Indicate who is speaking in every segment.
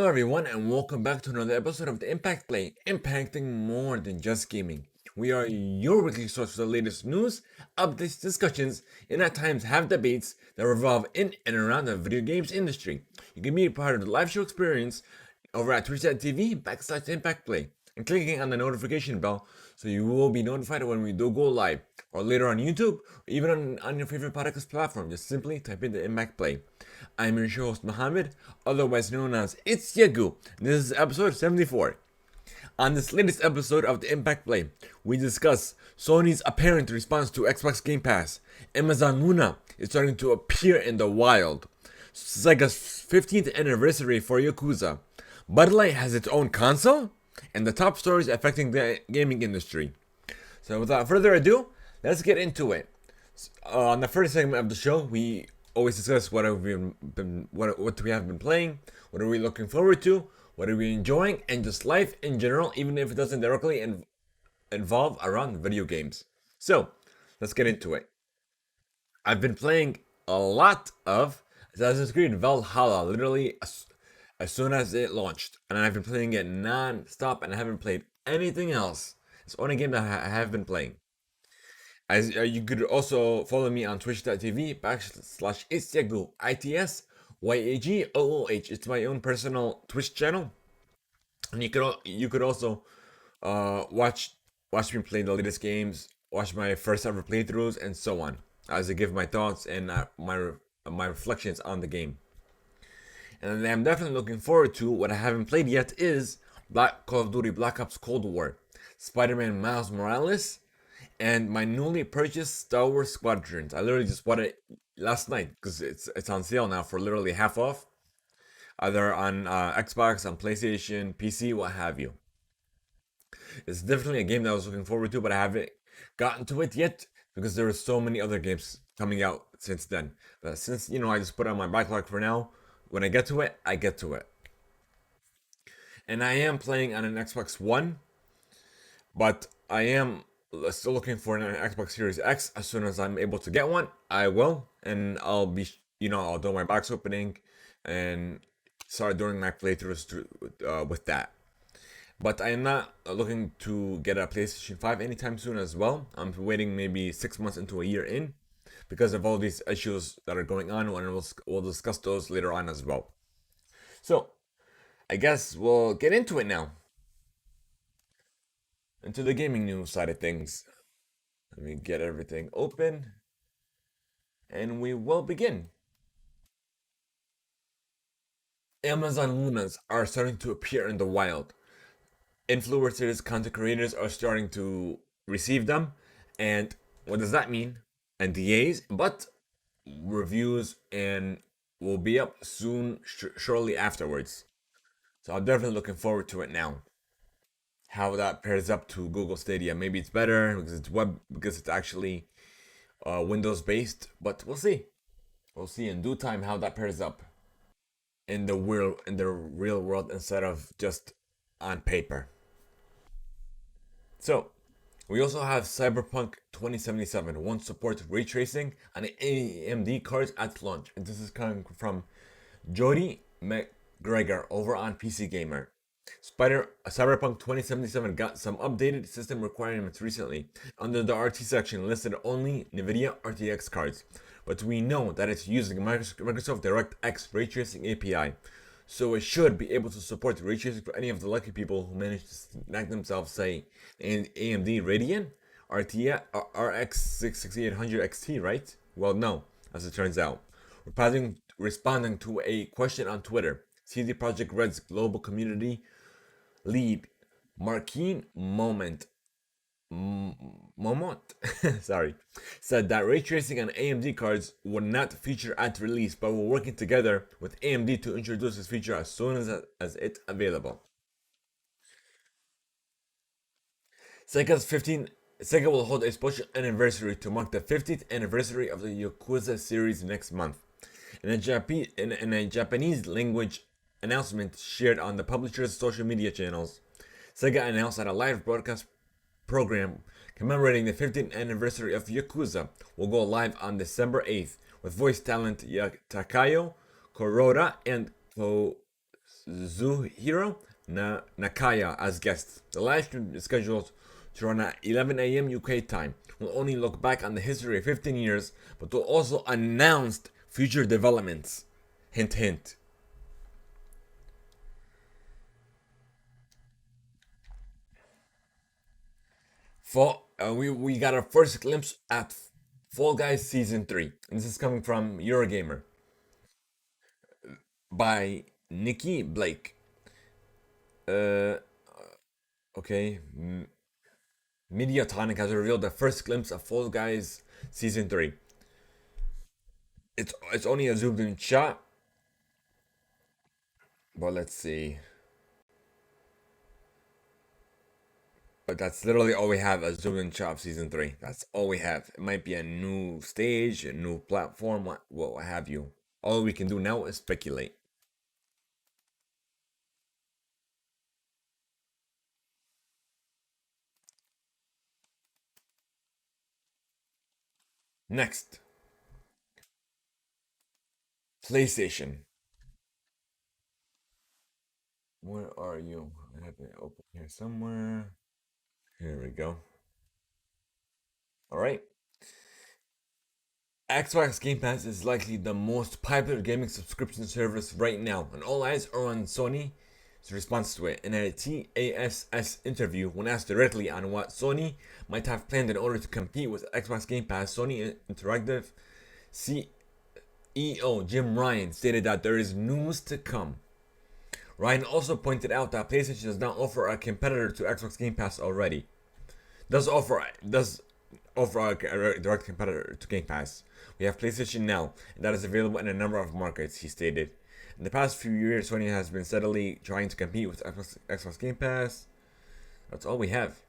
Speaker 1: Hello, everyone, and welcome back to another episode of the Impact Play, impacting more than just gaming. We are your weekly source for the latest news, updates, discussions, and at times have debates that revolve in and around the video games industry. You can be a part of the live show experience over at twitch.tv/ImpactPlay and clicking on the notification bell so you will be notified when we do go live, or later on YouTube, or even on your favorite podcast platform. Just simply type in the Impact Play. I'm your show host, Mohammed, otherwise known as It's Yagu. This is episode 74. On this latest episode of the Impact Play, we discuss Sony's apparent response to Xbox Game Pass, Amazon Luna is starting to appear in the wild, Sega's 15th anniversary for Yakuza, Bud Light has its own console, and the top stories affecting the gaming industry. So without further ado, let's get into it. On the first segment of the show, we always discuss what we have been playing, what are we looking forward to, what are we enjoying, and just life in general, even if it doesn't directly involve around video games. So let's get into it. I've been playing a lot of Assassin's Creed Valhalla, literally as soon as it launched, and I've been playing it non-stop, and I haven't played anything else. It's the only game that I have been playing. As you could also follow me on twitch.tv/Itsyagoo, ITSYAGOOH. It's my own personal Twitch channel, and you could also watch me play the latest games, watch my first ever playthroughs, and so on, as I give my thoughts and my reflections on the game. And I'm definitely looking forward to what I haven't played yet is Call of Duty Black Ops Cold War, Spider-Man Miles Morales, and my newly purchased Star Wars Squadrons. I literally just bought it last night because it's on sale now for literally half off, either on Xbox, on PlayStation, PC, what have you. It's definitely a game that I was looking forward to, but I haven't gotten to it yet because there are so many other games coming out since then. But since I just put it on my backlog for now. When I get to it, I get to it. And I am playing on an Xbox One, but I am still looking for an Xbox Series X. As soon as I'm able to get one, I will, and I'll be, I'll do my box opening and start doing my playthroughs with that. But I am not looking to get a PlayStation 5 anytime soon as well. I'm waiting maybe 6 months into a year in, because of all these issues that are going on, and we'll discuss those later on as well. So, I guess we'll get into it now. Into the gaming news side of things. Let me get everything open, and we will begin. Amazon Lunas are starting to appear in the wild. Influencers, content creators are starting to receive them, and what does that mean? NDAs, but reviews and will be up soon, shortly afterwards. So I'm definitely looking forward to it now. How that pairs up to Google Stadia. Maybe it's better because it's web, because it's actually Windows based, but we'll see. We'll see in due time how that pairs up in the real world instead of just on paper. So we also have Cyberpunk 2077 won't support ray tracing on AMD cards at launch. And this is coming from Jody McGregor over on PC Gamer. Cyberpunk 2077 got some updated system requirements recently. Under the RT section, listed only NVIDIA RTX cards, but we know that it's using Microsoft DirectX ray tracing API, so it should be able to support ray tracing for any of the lucky people who manage to snag themselves, say, an AMD Radeon RX 6800 XT, right? Well, no, as it turns out. Responding to a question on Twitter, CD Projekt Red's global community lead, Marquine Momont, sorry, said that ray tracing on AMD cards would not feature at release, but we're working together with AMD to introduce this feature as soon as it's available. Sega will hold a special anniversary to mark the 50th anniversary of the Yakuza series next month. In a Japanese language announcement shared on the publisher's social media channels, Sega announced that a live broadcast program commemorating the 15th anniversary of Yakuza will go live on December 8th with voice talent Takayo Kuroda and Zuhiro Nakaya as guests. The live stream is scheduled to run at 11 a.m. UK time. We'll only look back on the history of 15 years, but we'll also announce future developments. Hint, hint. We got our first glimpse at Fall Guys Season 3. And this is coming from Eurogamer by Nikki Blake. Uh, okay. Mediatonic has revealed the first glimpse of Fall Guys Season 3. It's only a zoomed in shot, but let's see. But that's literally all we have, a zoomed in shot of Season 3. That's all we have. It might be a new stage, a new platform, what have you. All we can do now is speculate. Next, PlayStation. Where are you? I have it open here somewhere. Here we go. All right. Xbox Game Pass is likely the most popular gaming subscription service right now, and all eyes are on Sony's response to it. In a TASS interview, when asked directly on what Sony might have planned in order to compete with Xbox Game Pass, Sony Interactive CEO Jim Ryan stated that there is news to come. Ryan also pointed out that PlayStation does not offer a competitor to Xbox Game Pass already. Does offer a direct competitor to Game Pass. We have PlayStation Now, and that is available in a number of markets, he stated. In the past few years, Sony has been steadily trying to compete with Xbox Game Pass. That's all we have.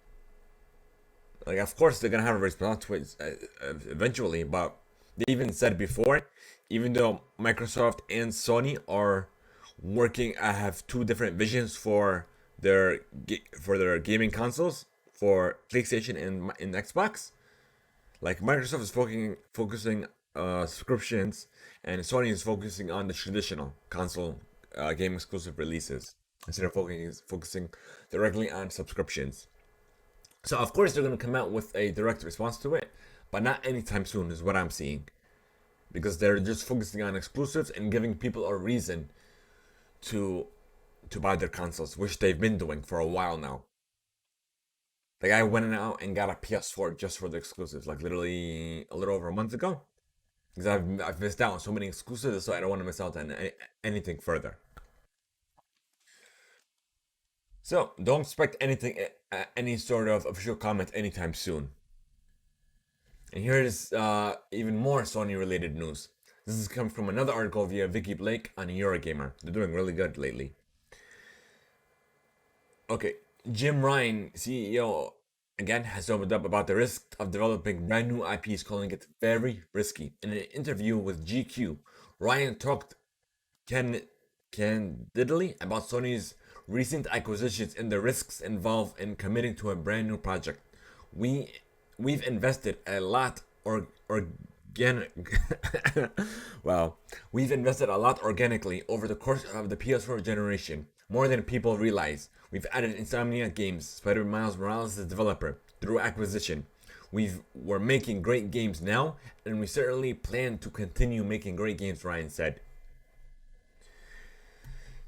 Speaker 1: Like, of course, they're gonna have a response to it eventually, but they even said before, even though Microsoft and Sony are working, I have two different visions for their gaming consoles for PlayStation and Xbox. Like Microsoft is focusing subscriptions, and Sony is focusing on the traditional console game exclusive releases instead of focusing directly on subscriptions. So of course they're gonna come out with a direct response to it, but not anytime soon is what I'm seeing, because they're just focusing on exclusives and giving people a reason to buy their consoles, which they've been doing for a while now. Like I went out and got a PS4 just for the exclusives, like literally a little over a month ago, because I've missed out on so many exclusives, so I don't want to miss out on anything further. So don't expect anything, any sort of official comment anytime soon. And here is even more Sony related news. This is coming from another article via Vicky Blake on Eurogamer. They're doing really good lately. Okay, Jim Ryan, CEO, again has opened up about the risk of developing brand new IPs, calling it very risky. In an interview with GQ, Ryan talked candidly about Sony's recent acquisitions and the risks involved in committing to a brand new project. We we've invested a lot organic wow. We've invested a lot organically over the course of the PS4 generation, more than people realize. We've added Insomnia Games, Spider-Man Miles Morales as developer, through acquisition. We're making great games now, and we certainly plan to continue making great games, Ryan said.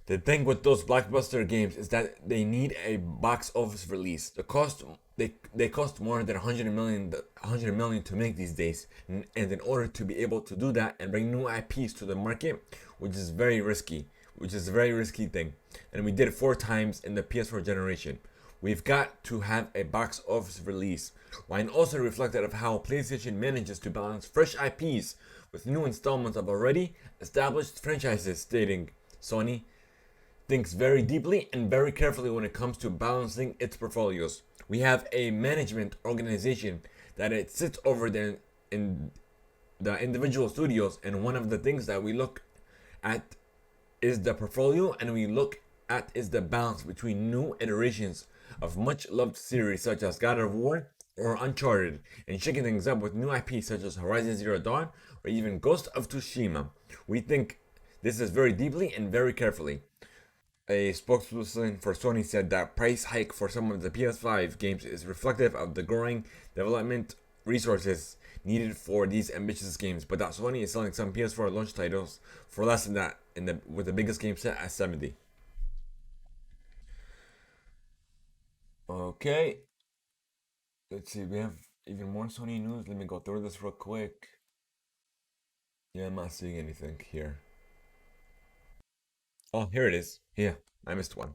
Speaker 1: The thing with those blockbuster games is that they need a box office release. They cost more than 100 million to make these days, and in order to be able to do that and bring new IPs to the market, which is a very risky thing, and we did it 4 times in the PS4 generation. We've got to have a box office release. Ryan also reflected of how PlayStation manages to balance fresh IPs with new installments of already established franchises, stating Sony thinks very deeply and very carefully when it comes to balancing its portfolios. We have a management organization that it sits over there in the individual studios, and one of the things that we look at is the portfolio, and we look at is the balance between new iterations of much loved series such as God of War or Uncharted, and shaking things up with new IPs such as Horizon Zero Dawn or even Ghost of Tsushima. We think this is very deeply and very carefully. A spokesperson for Sony said that price hike for some of the PS5 games is reflective of the growing development resources needed for these ambitious games, but that Sony is selling some PS4 launch titles for less than that with the biggest game set at 70. Okay, let's see. We have even more Sony news. Let me go through this real quick. Yeah, I'm not seeing anything here. Oh, here it is. Yeah, I missed one.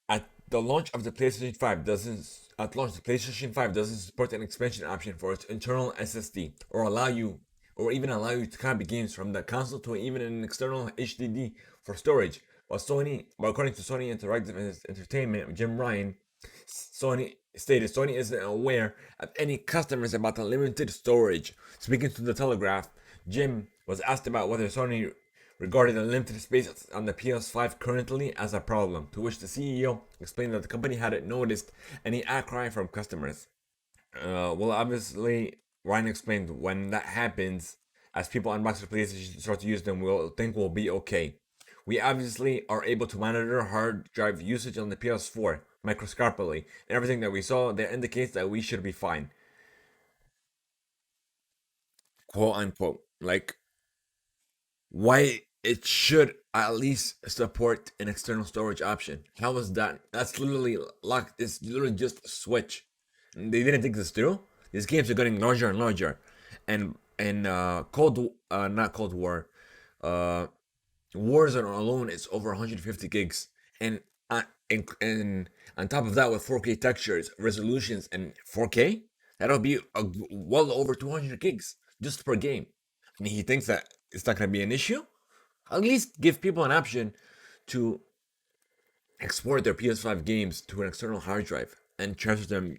Speaker 1: At the launch of the PlayStation 5 doesn't at launch the PlayStation 5 doesn't support an expansion option for its internal SSD or even allow you to copy games from the console to even an external HDD for storage. While according to Sony Interactive Entertainment, Jim Ryan, Sony stated Sony isn't aware of any customers about the limited storage. Speaking to the Telegraph, Jim was asked about whether Sony regarded the limited space on the PS5 currently as a problem, to which the CEO explained that the company hadn't noticed any outcry from customers. Well, obviously, Ryan explained when that happens, as people unbox the PlayStation start to use them, we'll think we'll be okay. We obviously are able to monitor hard drive usage on the PS4 microscopically, and everything that we saw there indicates that we should be fine. Quote unquote. Like, why it should at least support an external storage option. How is that? That's literally locked. It's literally just a switch. They didn't think this through. These games are getting larger and larger, and not Cold War, uh, Warzone alone is over 150 gigs, and and on top of that with 4K textures, resolutions, and 4K, that'll be well over 200 gigs just per game. And he thinks that it's not going to be an issue. At least give people an option to export their PS5 games to an external hard drive and transfer them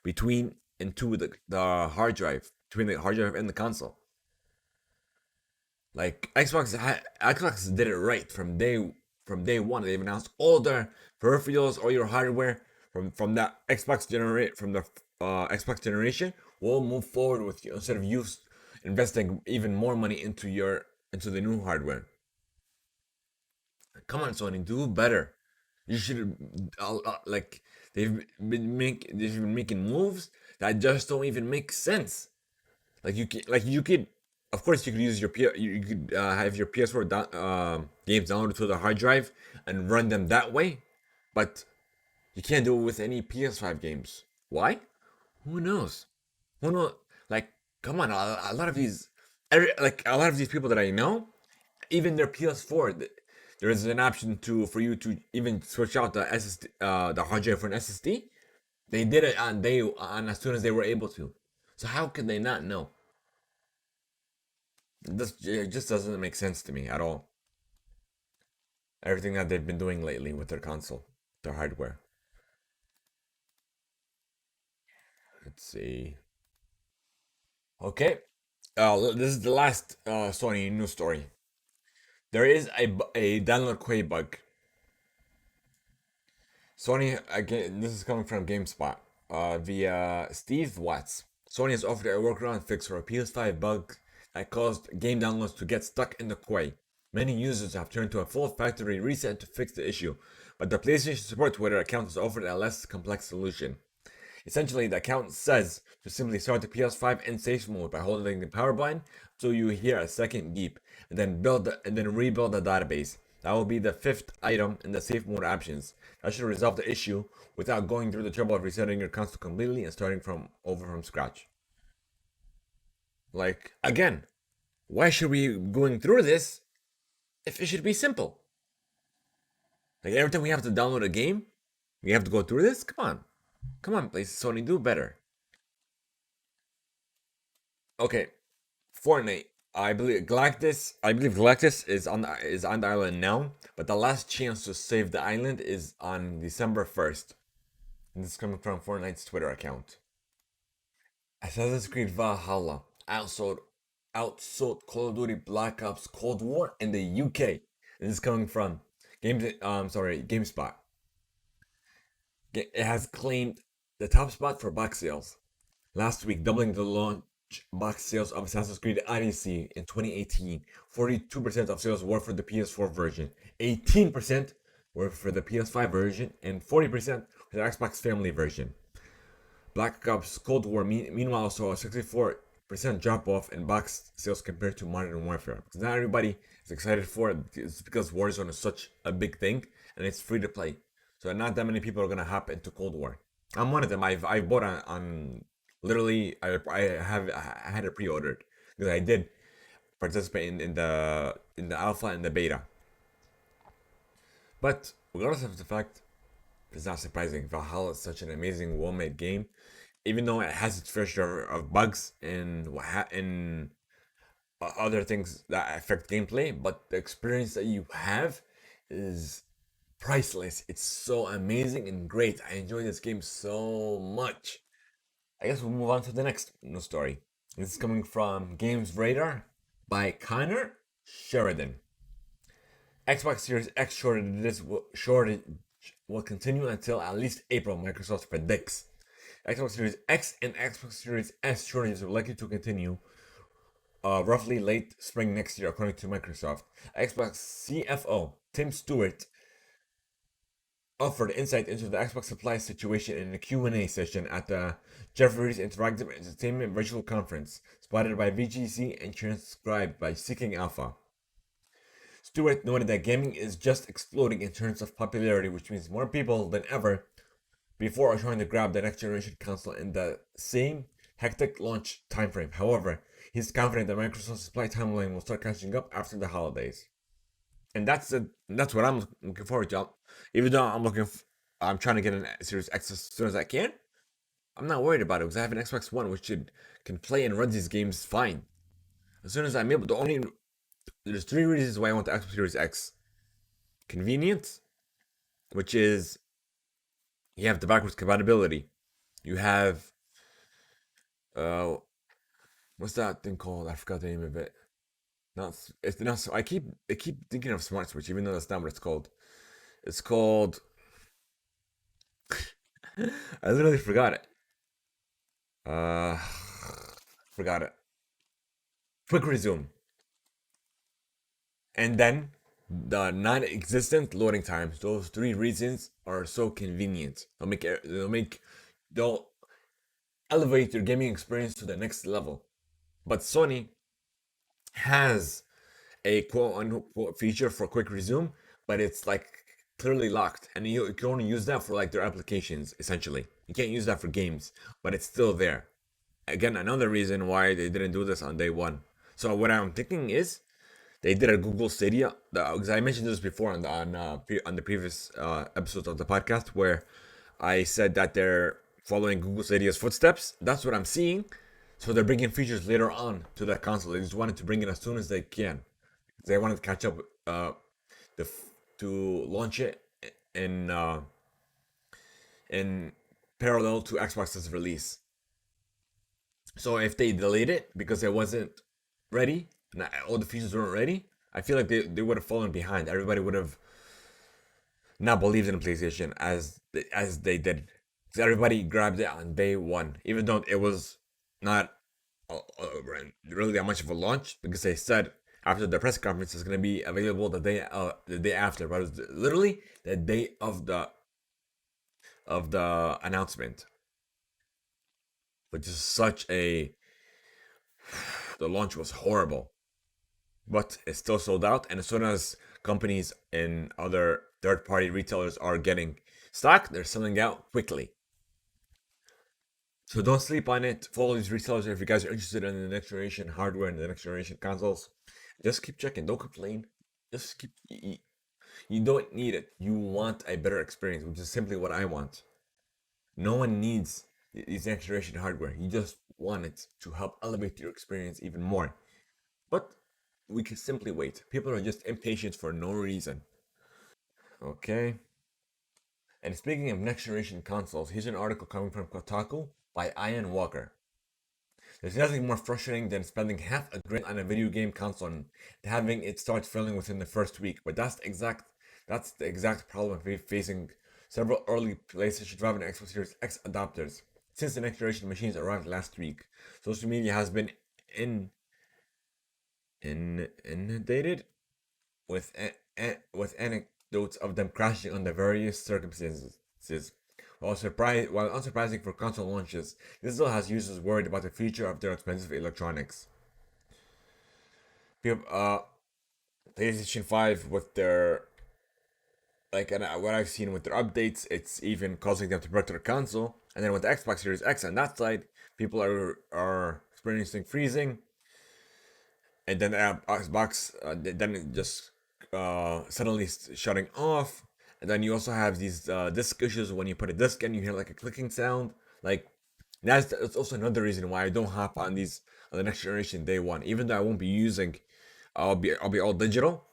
Speaker 1: between and to the hard drive, between the hard drive and the console. Like Xbox did it right from day one. They've announced all their peripherals, all your hardware from that Xbox generation. We'll move forward with you instead of you investing even more money into the new hardware. Come on, Sony, do better. You should like they've been making moves that just don't even make sense. Like you could, of course, you could use you could have your PS4 games downloaded to the hard drive and run them that way, but you can't do it with any PS5 games. Why? Who knows? Who knows? Like, come on, a lot of like a lot of these people that I know, even their PS4, there is an option to for you to even switch out the SSD, the hard drive for an SSD. They did it on as soon as they were able to. So how can they not know? It just doesn't make sense to me at all. Everything that they've been doing lately with their console, their hardware. Let's see. Okay. This is the last Sony news story. There is a download query bug. Sony, again, this is coming from GameSpot via Steve Watts. Sony has offered a workaround fix for a PS5 bug that caused game downloads to get stuck in the queue. Many users have turned to a full factory reset to fix the issue, but the PlayStation support Twitter account has offered a less complex solution. Essentially, the account says to simply start the PS5 in safe mode by holding the power button so you hear a second beep, and then rebuild the database. That will be the fifth item in the safe mode options. That should resolve the issue without going through the trouble of resetting your console completely and starting from scratch. Like again, why should we going through this if it should be simple? Like every time we have to download a game, we have to go through this. Come on, please, Sony, do better. Okay, Fortnite. I believe Galactus is on the island now, but the last chance to save the island is on December 1st. And this is coming from Fortnite's Twitter account. Assassin's Creed Valhalla outsold Call of Duty Black Ops Cold War in the UK. And this is coming from GameSpot. It has claimed the top spot for box sales last week, doubling the launch box sales of Assassin's Creed Odyssey in 2018. 42% of sales were for the PS4 version, 18% were for the PS5 version, and 40% for the Xbox Family version. Black Ops Cold War, meanwhile, saw a 64% drop off in box sales compared to Modern Warfare. Because not everybody is excited for it. It's because Warzone is such a big thing and it's free to play. So not that many people are gonna hop into Cold War. I'm one of them. I bought on literally I had it pre-ordered because I did participate in the alpha and the beta. But regardless of the fact, it's not surprising. Valhalla is such an amazing, well-made game, even though it has its fair share of bugs and other things that affect gameplay. But the experience that you have is priceless. It's so amazing and great. I enjoy this game so much. I guess we'll move on to the next news story. This is coming from Games Radar by Connor Sheridan. Xbox Series X shortage will continue until at least April, Microsoft predicts. Xbox Series X and Xbox Series S shortages are likely to continue roughly late spring next year, according to Microsoft. Xbox CFO Tim Stewart offered insight into the Xbox supply situation in a Q&A session at the Jefferies Interactive Entertainment Virtual Conference, spotted by VGC and transcribed by Seeking Alpha. Stewart noted that gaming is just exploding in terms of popularity, which means more people than ever before are trying to grab the next generation console in the same hectic launch timeframe. However, he's confident that Microsoft's supply timeline will start catching up after the holidays. And that's what I'm looking forward to. Even though I'm trying to get a Series X as soon as I can. I'm not worried about it because I have an Xbox One which can play and run these games fine. As soon as I'm able, there's three reasons why I want the Xbox Series X. Convenience, which is you have the backwards compatibility. You have what's that thing called? I forgot the name of it. Not it's not. So I keep thinking of Smart Switch, even though that's not what it's called. It's called. I literally forgot it. Uh, forgot it. Quick resume, and then the non-existent loading times. Those three reasons are so convenient. They'll elevate your gaming experience to the next level. But Sony has a quote unquote feature for quick resume, but it's like clearly locked, and you can only use that for like their applications. Essentially, you can't use that for games, but it's still there. Again, another reason why they didn't do this on day one. So what I'm thinking is they did a Google Stadia. Because I mentioned this before on the previous episodes of the podcast, where I said that they're following Google Stadia's footsteps. That's what I'm seeing. So they're bringing features later on to that console. They just wanted to bring it as soon as they can. They wanted to catch up the to launch it in parallel to Xbox's release. So if they delayed it because it wasn't ready, not, all the features weren't ready, I feel like they would have fallen behind. Everybody would have not believed in PlayStation as they did. So everybody grabbed it on day one, even though it was not really that much of a launch because they said after the press conference it's going to be available the day after, but it was literally the day of the announcement, which is such a the launch was horrible, but it's still sold out. And as soon as companies and other third-party retailers are getting stock, they're selling out quickly. So don't sleep on it. Follow these retailers if you guys are interested in the next generation hardware and the next generation consoles. Just keep checking. Don't complain. Just keep. You don't need it. You want a better experience, which is simply what I want. No one needs these next generation hardware. You just want it to help elevate your experience even more. But we can simply wait. People are just impatient for no reason. Okay. And speaking of next generation consoles, here's an article coming from Kotaku by Ian Walker. There's nothing more frustrating than spending half a grand on a video game console and having it start failing within the first week. But that's the exact problem facing several early PlayStation 5 and Xbox Series X adopters. since the next generation machines arrived last week. Social media has been in, inundated with with anecdotes of them crashing under various circumstances. While unsurprising for console launches, this still has users worried about the future of their expensive electronics. People, PlayStation 5 with their and what I've seen with their updates, it's even causing them to break their console. And then with the Xbox Series X on that side, people are experiencing freezing, and then Xbox then it just suddenly shutting off. And then you also have these disc issues when you put a disc in, you hear like a clicking sound. Like that's also another reason why I don't hop on these on the next generation day one, even though I won't be using. I'll be all digital.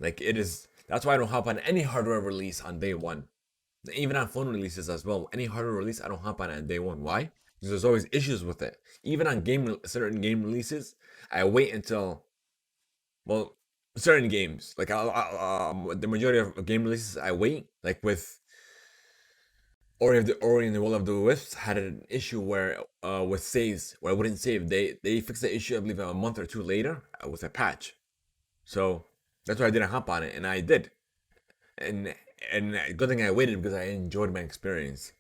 Speaker 1: Like it is. That's why I don't hop on any hardware release on day one. Even on phone releases as well. Any hardware release, I don't hop on day one. Why? Because there's always issues with it. Even on certain game releases, I wait until well, certain games like the majority of game releases, I wait. Like with Ori and the Will of the Wisps had an issue where with saves where I wouldn't save. They fixed the issue I believe a month or two later with a patch. So that's why I didn't hop on it, and I did. And good thing I waited because I enjoyed my experience.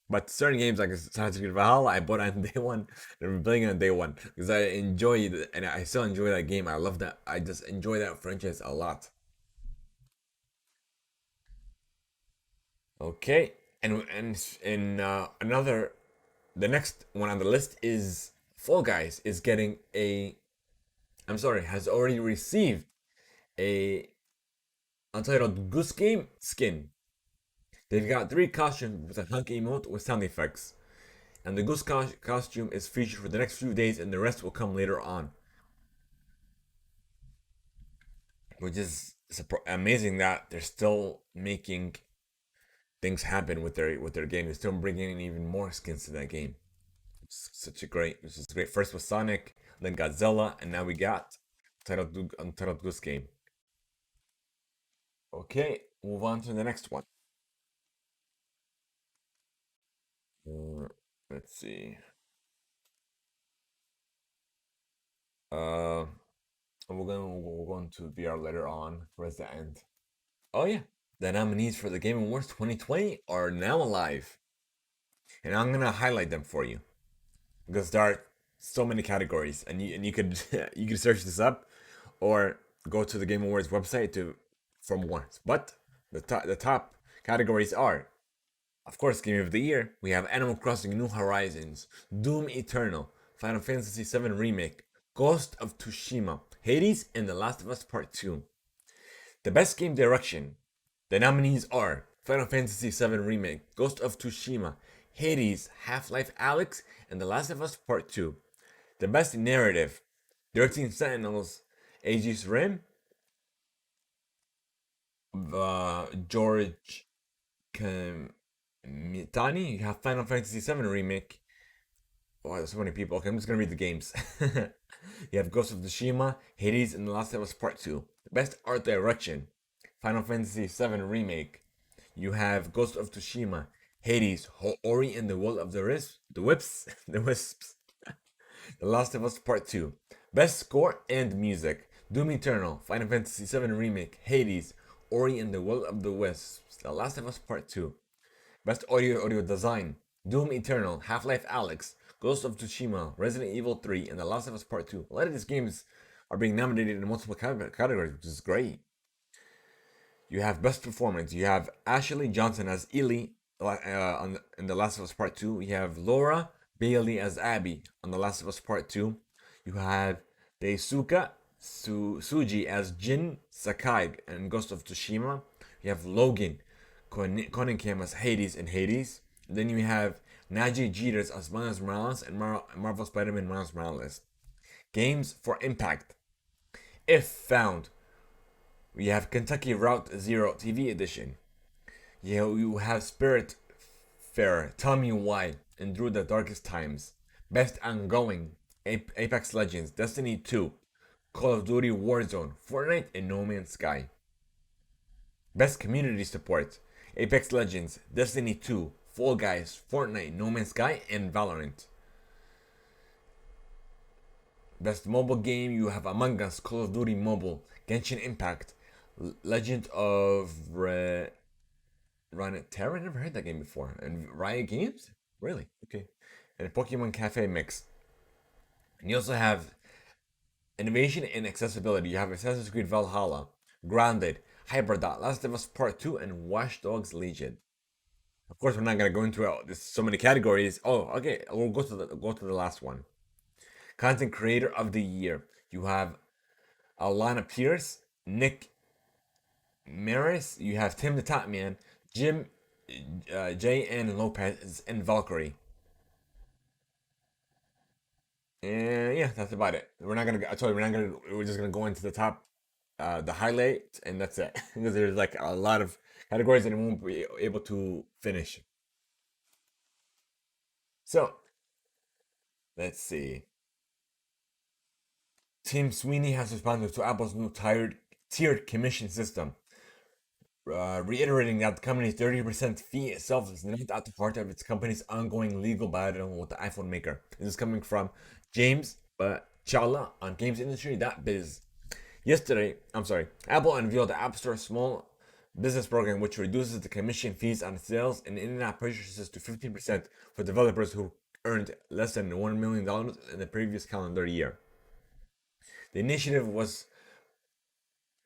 Speaker 1: But certain games like Assassin's Creed Valhalla, I bought on day one. I'm playing on day one because I enjoyed it, and I still enjoy that game. I love that. I just enjoy that franchise a lot. Okay, and another, the next one on the list is Fall Guys is getting a. I'm sorry, has already received a untitled Goose Game skin. They've got 3 costumes with a hunk emote with sound effects, and the Goose costume is featured for the next few days, and the rest will come later on. Which is amazing that they're still making things happen with their game. They're still bringing in even more skins to that game. This is great. First was Sonic, then Godzilla, and now we got Untitled Goose Game. Okay, move on to the next one. Uh, let's see. Uh, we're going to VR later on. Where's the end? Oh yeah, the nominees for the Game Awards 2020 are now alive, and I'm gonna highlight them for you because there are so many categories, and you could you could search this up, or go to the Game Awards website to for more. But the top categories are, of course, Game of the Year. We have Animal Crossing: New Horizons, Doom Eternal, Final Fantasy VII Remake, Ghost of Tsushima, Hades, and The Last of Us Part 2. The best game direction. The nominees are Final Fantasy VII Remake, Ghost of Tsushima, Hades, Half-Life Alyx, and The Last of Us Part 2. The best narrative. 13 Sentinels, Aegis Rim, George Mitani. You have Final Fantasy VII Remake. Oh, there's so many people. Okay, I'm just gonna read the games. You have Ghost of Tsushima, Hades, and The Last of Us Part 2. Best art direction. Final Fantasy VII Remake. You have Ghost of Tsushima, Hades, Ori and the Will of the Wisps, The Last of Us Part 2. Best score and music. Doom Eternal, Final Fantasy VII Remake, Hades, Ori and the Will of the Wisps, The Last of Us Part 2. Best audio design. Doom Eternal, Half-Life Alyx, Ghost of Tsushima, Resident Evil 3, and The Last of Us Part 2. A lot of these games are being nominated in multiple categories, which is great. You have best performance. You have Ashley Johnson as Ellie in The Last of Us Part 2. You have Laura Bailey as Abby on The Last of Us Part 2. You have Daisuke Suji as Jin Sakai in Ghost of Tsushima. You have Logan Cunningham as Hades in Hades. And then you have Naji Jeters as Miles Morales and Marvel Spider-Man Miles Morales. Games for Impact. If found, we have Kentucky Route Zero TV edition. You have Spirit Fair, Tell Me Why, and Through the Darkest Times. Best Ongoing, Apex Legends, Destiny 2, Call of Duty Warzone, Fortnite, and No Man's Sky. Best Community Support, Apex Legends, Destiny 2, Fall Guys, Fortnite, No Man's Sky, and Valorant. Best mobile game, you have Among Us, Call of Duty Mobile, Genshin Impact, Legend of Runeterra. I never heard that game before. And Riot Games? Really? Okay. And Pokemon Cafe Mix. And you also have innovation and accessibility. You have Assassin's Creed Valhalla, Grounded, Hyperdot, Last of Us Part 2, and Watch Dogs Legion. Of course, we're not gonna go into there's so many categories. Oh, okay. We'll go to the last one. Content Creator of the Year. You have Alana Pierce, Nick Maris. You have Tim the Top Man, Jim, J.N. Lopez, and Valkyrie. And yeah, that's about it. We're not gonna. I told you we're not gonna. We're just gonna go into the top, the highlights, and that's it. Because there's like a lot of categories, and we won't be able to finish. So let's see. Tim Sweeney has responded to Apple's new tiered commission system, reiterating that the company's 30% fee itself is not at the heart of its company's ongoing legal battle with the iPhone maker. This is coming from James Chala on GamesIndustry.biz. Apple unveiled the App Store Small Business Program, which reduces the commission fees on sales and in-app purchases to 15% for developers who earned less than $1 million in the previous calendar year. The initiative was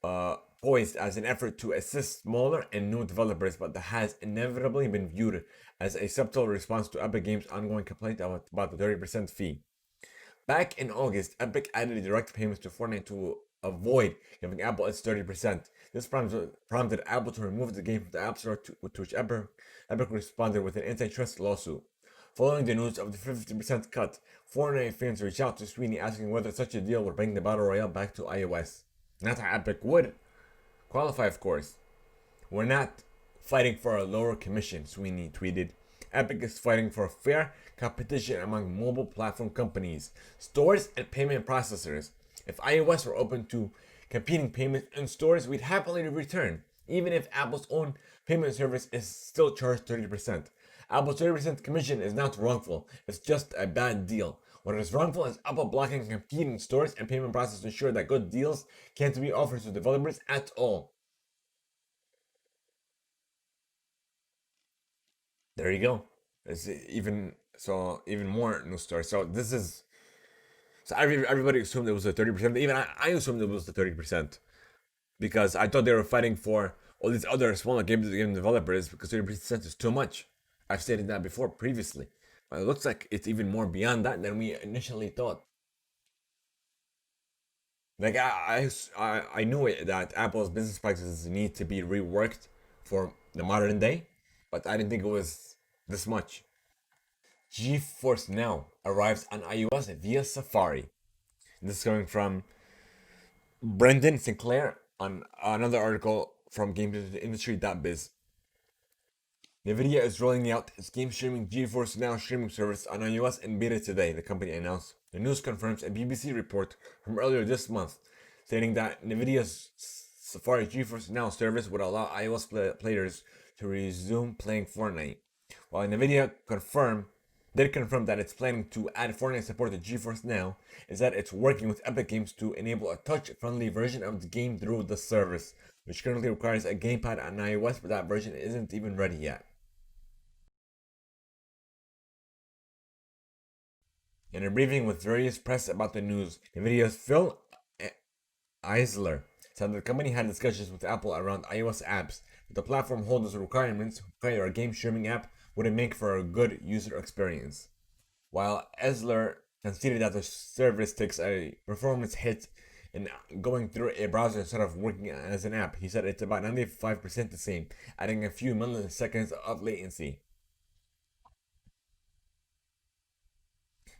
Speaker 1: poised as an effort to assist smaller and new developers, but that has inevitably been viewed as a subtle response to Epic Games' ongoing complaint about the 30% fee. Back in August, Epic added direct payments to Fortnite to avoid giving Apple its 30%. This prompted Apple to remove the game from the App Store, to which Epic responded with an antitrust lawsuit. Following the news of the 50% cut, Fortnite fans reached out to Sweeney asking whether such a deal would bring the Battle Royale back to iOS. Not how Epic would qualify, of course. We're not fighting for a lower commission, Sweeney tweeted. Epic is fighting for fair competition among mobile platform companies, stores, and payment processors. If iOS were open to competing payments in stores, we'd happily return, even if Apple's own payment service is still charged 30%. Apple's 30% commission is not wrongful, it's just a bad deal. What is wrongful is Apple blocking competing stores and payment processors to ensure that good deals can't be offered to developers at all. There you go. It's even more news story. Everybody assumed it was the 30%. Even I assumed it was the 30% because I thought they were fighting for all these other smaller game developers because 30% is too much. I've stated that before previously. But it looks like it's even more beyond that than we initially thought. Like I knew it, that Apple's business practices need to be reworked for the modern day, but I didn't think it was this much. GeForce Now arrives on iOS via Safari. This is coming from Brendan Sinclair on another article from GamesIndustry.biz. NVIDIA is rolling out its game streaming GeForce Now streaming service on iOS in beta today, the company announced. The news confirms a BBC report from earlier this month, stating that NVIDIA's Safari GeForce Now service would allow iOS players to resume playing Fortnite. While NVIDIA did confirm that it's planning to add Fortnite support to GeForce Now, is that it's working with Epic Games to enable a touch-friendly version of the game through the service, which currently requires a gamepad on iOS, but that version isn't even ready yet. In a briefing with various press about the news, NVIDIA's Phil Eisler said the company had discussions with Apple around iOS apps, but the platform holds requirements require a game streaming app wouldn't make for a good user experience. While Eisler conceded that the service takes a performance hit in going through a browser instead of working as an app, he said it's about 95% the same, adding a few milliseconds of latency.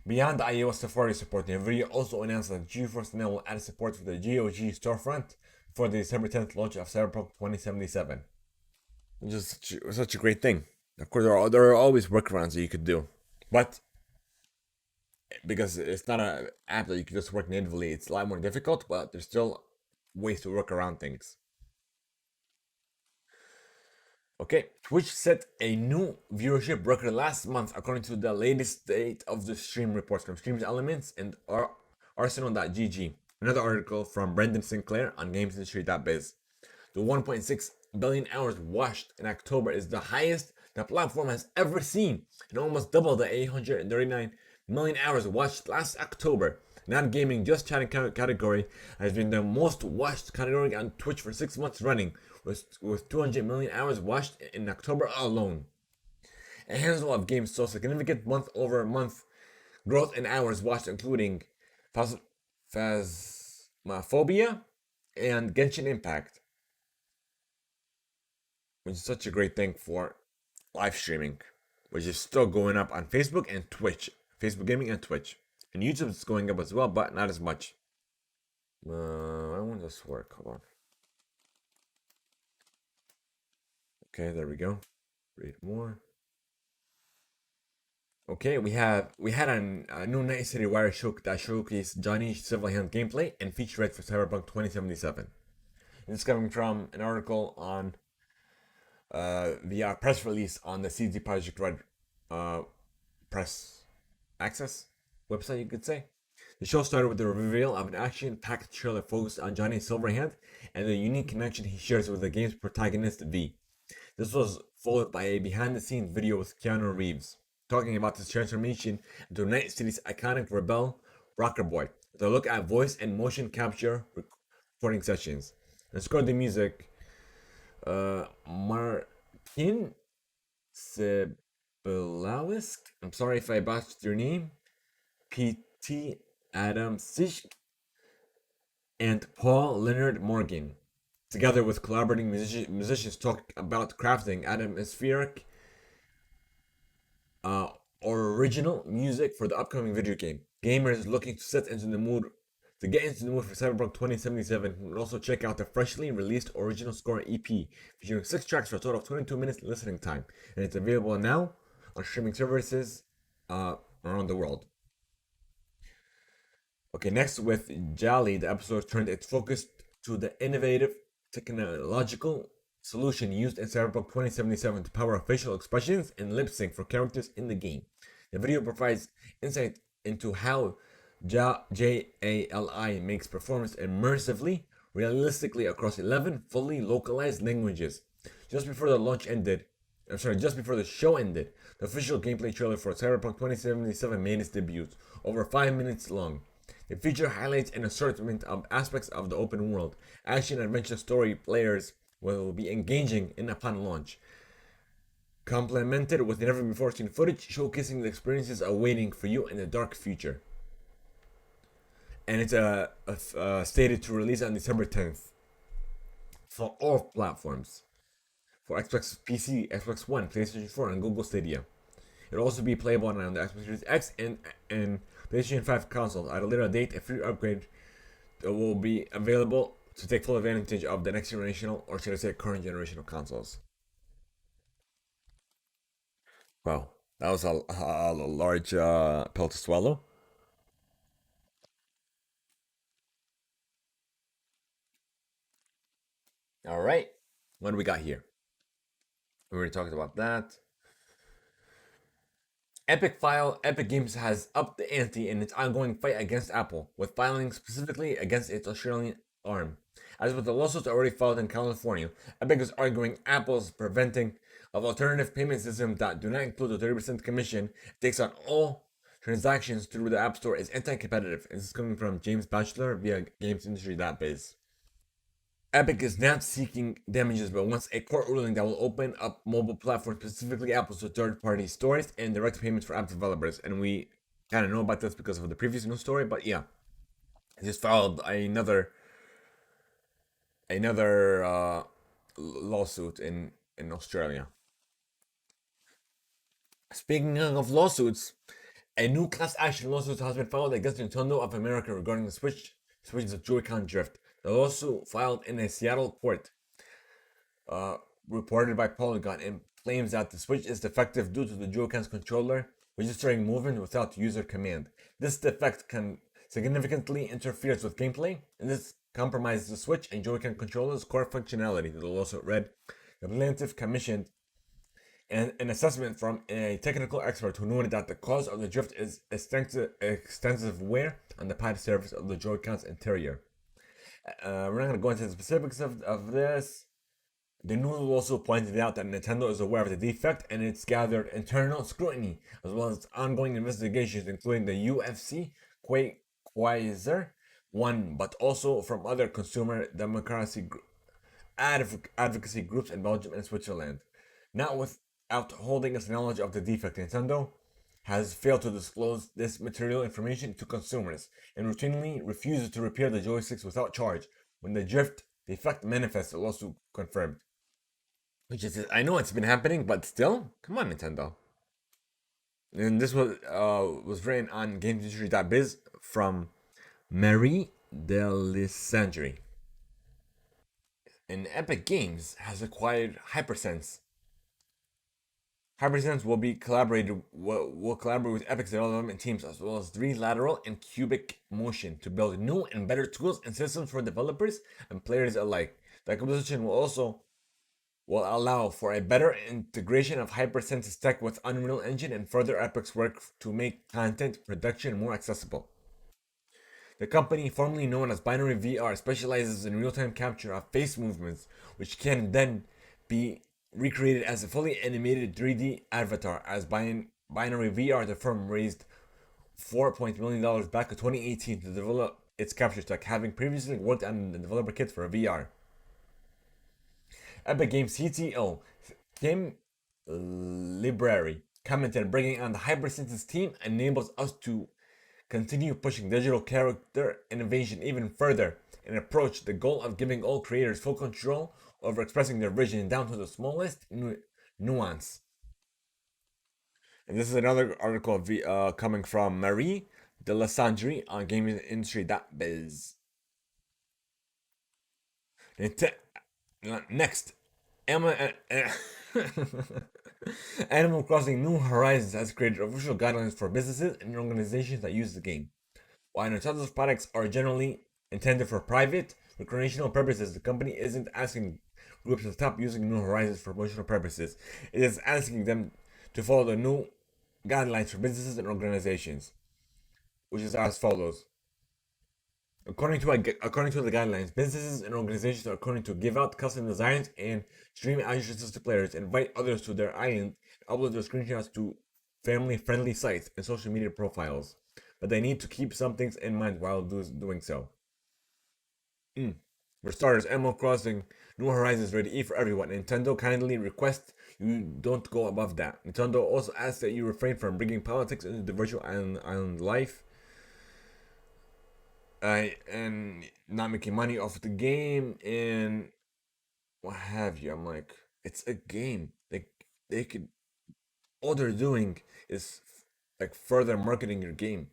Speaker 1: Beyond the iOS Safari support, NVIDIA also announced that GeForce Now will add support for the GOG storefront for the December 10th launch of Cyberpunk 2077. Which is such a great thing. Of course, there are always workarounds that you could do. But because it's not an app that you can just work natively, it's a lot more difficult, but there's still ways to work around things. Okay, Twitch set a new viewership record last month according to the latest state of the stream reports from Streams Elements and Arsenal.gg. Another article from Brendan Sinclair on GamesIndustry.biz. The 1.6 billion hours watched in October is the highest the platform has ever seen, and almost double the 839 million hours watched last October. Non gaming, just chatting category has been the most watched category on Twitch for 6 months running, with 200 million hours watched in October alone. A handful of games saw significant month over month growth in hours watched, including Phasmophobia and Genshin Impact, which is such a great thing for live streaming, which is still going up on Facebook and Twitch. Facebook Gaming and Twitch. And YouTube is going up as well, but not as much. Why won't this work? Hold on. Okay, there we go. Read more. Okay, we had a new Night City Wire show that showcased Johnny Silverhand gameplay and feature rights for Cyberpunk 2077. This is coming from an article on the press release on the CD Projekt Red press access website, you could say. The show started with the reveal of an action-packed trailer focused on Johnny Silverhand and the unique connection he shares with the game's protagonist V. This was followed by a behind-the-scenes video with Keanu Reeves, talking about his transformation into Night City's iconic rebel rocker boy, with a look at voice and motion capture recording sessions. And scored the music, Martin Sebelawisk. I'm sorry if I botched your name. P.T. Adam Sisk and Paul Leonard Morgan, together with collaborating musicians, talk about crafting atmospheric original music for the upcoming video game. Gamers looking to get into the mood for Cyberpunk 2077 can also check out the freshly released original score EP, featuring 6 tracks for a total of 22 minutes listening time, and it's available now on streaming services around the world. Okay, next with Jolly, the episode turned its focus to the innovative technological solution used in Cyberpunk 2077 to power facial expressions and lip sync for characters in the game. The video provides insight into how JALI makes performance immersively, realistically across 11 fully localized languages. Just before the show ended, the official gameplay trailer for Cyberpunk 2077 made its debut, over 5 minutes long. The feature highlights an assortment of aspects of the open world, action adventure story players will be engaging in upon launch, complemented with never before seen footage showcasing the experiences awaiting for you in the dark future. And it's stated to release on December 10th for all platforms, for Xbox PC, Xbox One, PlayStation 4, and Google Stadia. It'll also be playable on the Xbox Series X and PlayStation 5 consoles. At a later date, a free upgrade will be available to take full advantage of the next generational, or should I say current generational consoles. Wow, that was a large pill to swallow. All right, what do we got here? We already talked about that. Epic Games has upped the ante in its ongoing fight against Apple, with filings specifically against its Australian arm. As with the lawsuits already filed in California, Epic is arguing Apple's preventing of alternative payment systems that do not include a 30% commission takes on all transactions through the App Store is anti-competitive. This is coming from James Batchelor via GamesIndustry.biz. Epic is not seeking damages, but wants a court ruling that will open up mobile platforms, specifically Apple, to third-party stores and direct payments for app developers. And we kind of know about this because of the previous news story, but yeah, it just filed another lawsuit in Australia. Speaking of lawsuits, a new class action lawsuit has been filed against Nintendo of America regarding the Switch's Joy-Con drift. The lawsuit, filed in a Seattle court, reported by Polygon, and claims that the Switch is defective due to the Joy-Con's controller registering movement without user command. This defect can significantly interfere with gameplay, and this compromises the Switch and Joy-Con controller's core functionality, the lawsuit read. The plaintiff commissioned an assessment from a technical expert who noted that the cause of the drift is extensive wear on the pad surface of the Joy-Con's interior. We're not going to go into the specifics of this. The news also pointed out that Nintendo is aware of the defect and it's gathered internal scrutiny as well as ongoing investigations, including the UFC Quasar one, but also from other consumer democracy advocacy groups in Belgium and Switzerland. Not without holding its knowledge of the defect, Nintendo has failed to disclose this material information to consumers and routinely refuses to repair the joysticks without charge when the drift defect manifests, the lawsuit confirmed. Which is, I know it's been happening, but still, come on, Nintendo. And this was written on GameHistory.biz from Marie Delisandre. And Epic Games has acquired Hypersense. Hypersense will collaborate with Epic's development teams as well as 3 lateral and cubic motion to build new and better tools and systems for developers and players alike. The acquisition will allow for a better integration of Hypersense's tech with Unreal Engine and further Epic's work to make content production more accessible. The company, formerly known as Binary VR, specializes in real-time capture of face movements, which can then be recreated as a fully animated 3D avatar. As Binary VR, the firm raised $4 million back in 2018 to develop its capture tech, having previously worked on the developer kit for VR. Epic Games CTO Tim Library commented, bringing on the Hypersense team enables us to continue pushing digital character innovation even further and approach the goal of giving all creators full control over expressing their vision down to the smallest nuance. And this is another article coming from Marie Delisandre on GamingIndustry.biz. Next, Animal Crossing New Horizons has created official guidelines for businesses and organizations that use the game. While Nintendo's products are generally intended for private, recreational purposes, the company isn't asking groups to stop using New Horizons for promotional purposes. It is asking them to follow the new guidelines for businesses and organizations, which is as follows. According to the guidelines, businesses and organizations are according to give out custom designs and stream addresses to players, invite others to their island, and upload their screenshots to family-friendly sites and social media profiles. But they need to keep some things in mind while doing so. For starters, Animal Crossing New Horizons rated E for everyone. Nintendo kindly requests you don't go above that. Nintendo also asks that you refrain from bringing politics into the virtual island life. And not making money off the game and what have you. I'm like, it's a game. They could, all they're doing is like further marketing your game.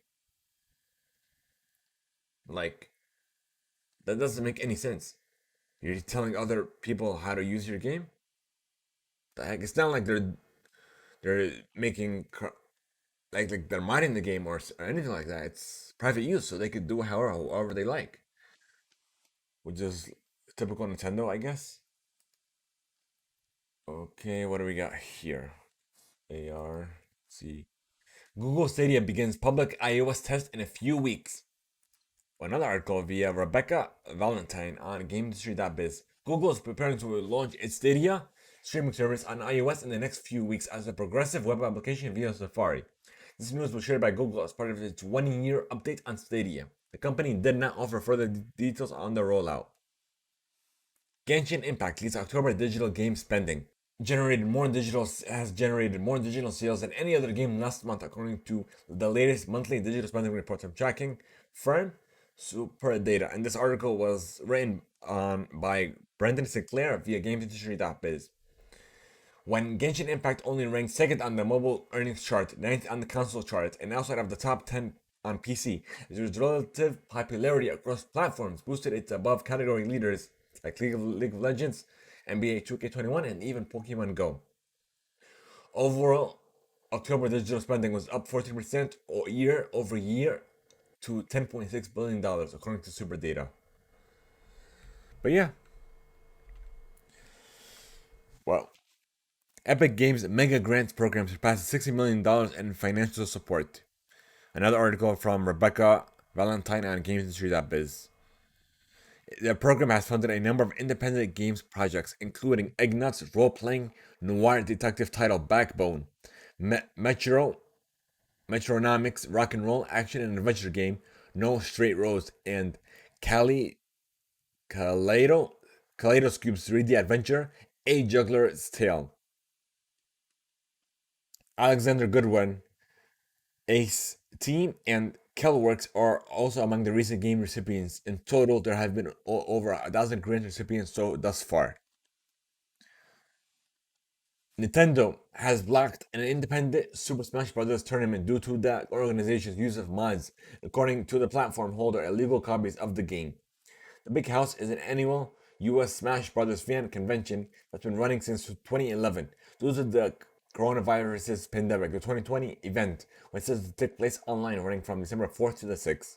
Speaker 1: Like, that doesn't make any sense. You're telling other people how to use your game. The heck, it's not like they're making like they're modding the game or anything like that. It's private use, so they could do however they like, which is typical Nintendo, I guess. Okay, what do we got here? AR. See. Google Stadia begins public iOS test in a few weeks. Another article via Rebecca Valentine on GameHistory.biz. Google is preparing to launch its Stadia streaming service on iOS in the next few weeks as a progressive web application via Safari. This news was shared by Google as part of its 1-year update on Stadia. The company did not offer further details on the rollout. Genshin Impact leads October digital game spending. Has generated more digital sales than any other game last month, according to the latest monthly digital spending report from tracking firm Super Data. And this article was written by Brendan Sinclair via GamesIndustry.biz. When Genshin Impact only ranked second on the mobile earnings chart, ninth on the console chart, and outside of the top 10 on PC, its relative popularity across platforms boosted its above category leaders like League of Legends, NBA 2K21, and even Pokemon Go. Overall, October digital spending was up 14% year over year to $10.6 billion, according to Super Data. But yeah. Well, Epic Games Mega Grants program surpasses $60 million in financial support. Another article from Rebecca Valentine on GamesIndustry.biz. The program has funded a number of independent games projects, including Ignat's role-playing noir detective title Backbone, Metro, Metronomics rock and roll action and adventure game No Straight Roads, and Cali Kaleidoscope's 3D adventure A Juggler's Tale. Alexander Goodwin, Ace Team, and Kelworks are also among the recent game recipients. In total, there have been over 1,000 grant recipients thus far. Nintendo has blocked an independent Super Smash Bros. Tournament due to the organization's use of mods, according to the platform holder, illegal copies of the game. The Big House is an annual US Smash Bros. Fan convention that's been running since 2011. Due to the coronavirus pandemic, the 2020 event was set to take place online running from December 4th to the 6th.